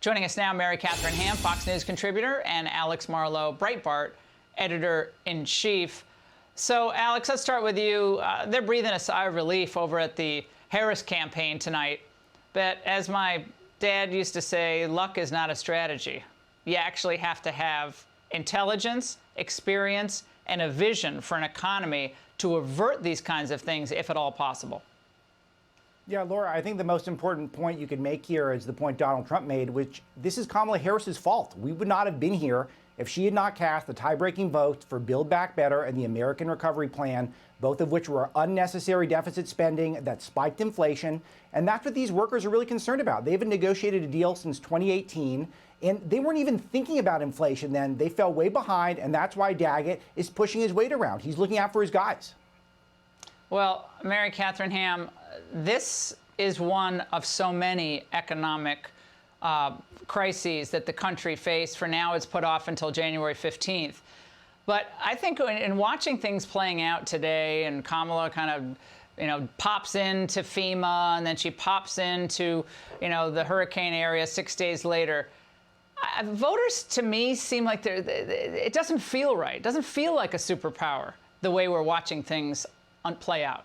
Joining us now, Mary Katharine Ham, Fox News contributor, and Alex Marlow, Breitbart editor-in-chief. So, Alex, let's start with you. They're breathing a sigh of relief over at the Harris campaign tonight. But as my dad used to say, luck is not a strategy. You actually have to have intelligence, experience, and a vision for an economy to avert these kinds of things, if at all possible. Yeah, Laura, I think the most important point you could make here is the point Donald Trump made, which this is Kamala Harris's fault. We would not have been here if she had not cast the tie-breaking votes for Build Back Better and the American Recovery Plan, both of which were unnecessary deficit spending that spiked inflation. And that's what these workers are really concerned about. They haven't negotiated a deal since 2018, and they weren't even thinking about inflation then. They fell way behind, and that's why Daggett is pushing his weight around. He's looking out for his guys. Well, Mary Katharine Ham, this is one of so many economic crises that the country faced. For now, it's put off until January 15th. But I think in watching things playing out today, and Kamala kind of, pops into FEMA, and then she pops into, the hurricane area 6 days later, voters, to me, seem like it doesn't feel right. It doesn't feel like a superpower, the way we're watching things play out.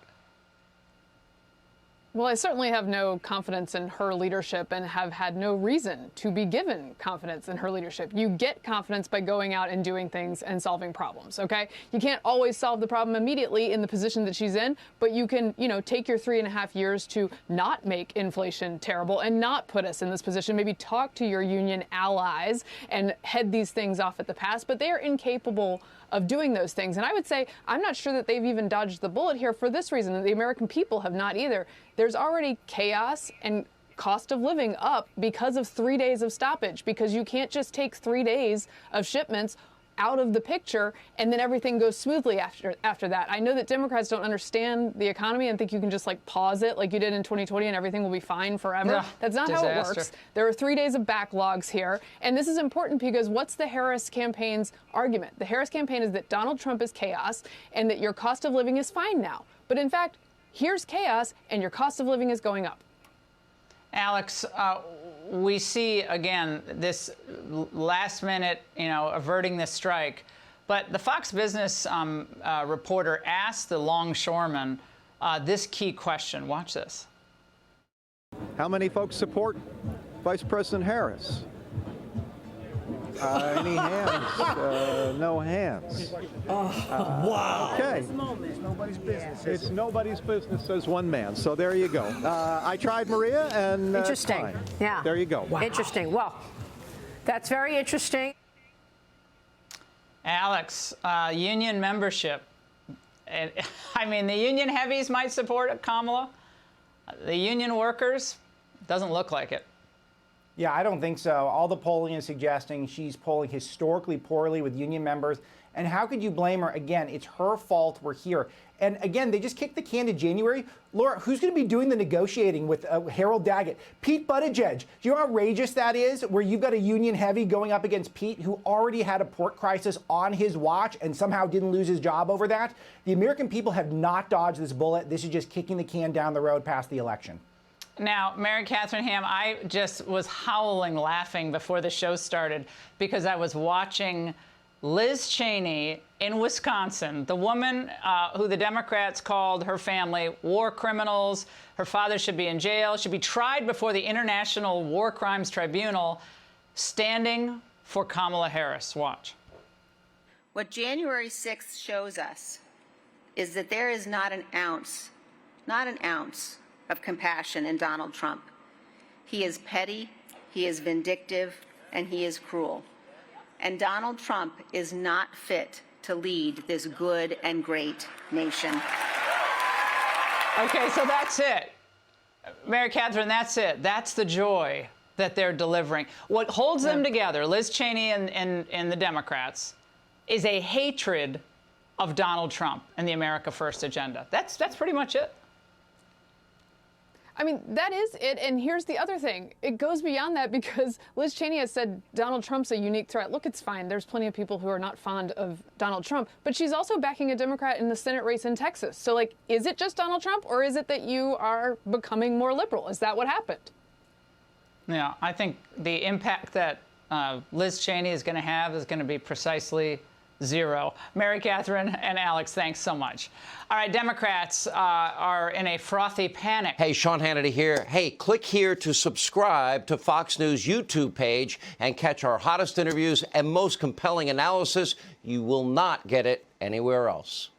Well, I certainly have no confidence in her leadership and have had no reason to be given confidence in her leadership. You get confidence by going out and doing things and solving problems, okay? You can't always solve the problem immediately in the position that she's in, but you can, take your 3.5 years to not make inflation terrible and not put us in this position. Maybe talk to your union allies and head these things off at the pass, but they are incapable of doing those things. And I would say I'm not sure that they've even dodged the bullet here for this reason. The American people have not either. There's already chaos and cost of living up because of 3 days of stoppage, because you can't just take 3 days of shipments out of the picture and then everything goes smoothly after that. I know that Democrats don't understand the economy and think you can just pause it like you did in 2020 and everything will be fine forever. No, that's not how it works. There are 3 days of backlogs here. And this is important because what's the Harris campaign's argument? The Harris campaign is that Donald Trump is chaos and that your cost of living is fine now. But in fact, here's chaos and your cost of living is going up. Alex, we see, again, this last minute, averting this strike. But the Fox Business reporter asked the longshoreman this key question. Watch this. How many folks support Vice President Harris? Any hands? No hands. Wow. Okay. It's nobody's business. It's nobody's business, says one man. So there you go. I tried, Maria, and interesting. Yeah. There you go. Wow. Interesting. Well, that's very interesting. Alex, union membership. I mean, the union heavies might support Kamala. The union workers, doesn't look like it. Yeah, I don't think so. All the polling is suggesting she's polling historically poorly with union members. And how could you blame her? Again, it's her fault we're here. And again, they just kicked the can to January. Laura, who's going to be doing the negotiating with Harold Daggett? Pete Buttigieg. Do you know how outrageous that is, where you've got a union heavy going up against Pete, who already had a port crisis on his watch and somehow didn't lose his job over that? The American people have not dodged this bullet. This is just kicking the can down the road past the election. Now, Mary Katharine Ham, I just was howling laughing before the show started because I was watching Liz Cheney in Wisconsin, the woman who the Democrats called her family war criminals. Her father should be in jail, should be tried before the International War Crimes Tribunal, standing for Kamala Harris. Watch. What January 6th shows us is that there is not an ounce of compassion in Donald Trump. He is petty, he is vindictive, and he is cruel. And Donald Trump is not fit to lead this good and great nation. Okay, so that's it. Mary Katharine, that's it. That's the joy that they're delivering. What holds them together, Liz Cheney and the Democrats, is a hatred of Donald Trump and the America First agenda. That's pretty much it. I mean, that is it. And here's the other thing. It goes beyond that because Liz Cheney has said Donald Trump's a unique threat. Look, it's fine. There's plenty of people who are not fond of Donald Trump. But she's also backing a Democrat in the Senate race in Texas. So, is it just Donald Trump or is it that you are becoming more liberal? Is that what happened? Yeah, I think the impact that Liz Cheney is going to have is going to be precisely zero. Mary Katharine and Alex, thanks so much. All right, Democrats are in a frothy panic. Hey, Sean Hannity here. Hey, click here to subscribe to Fox News YouTube page and catch our hottest interviews and most compelling analysis. You will not get it anywhere else.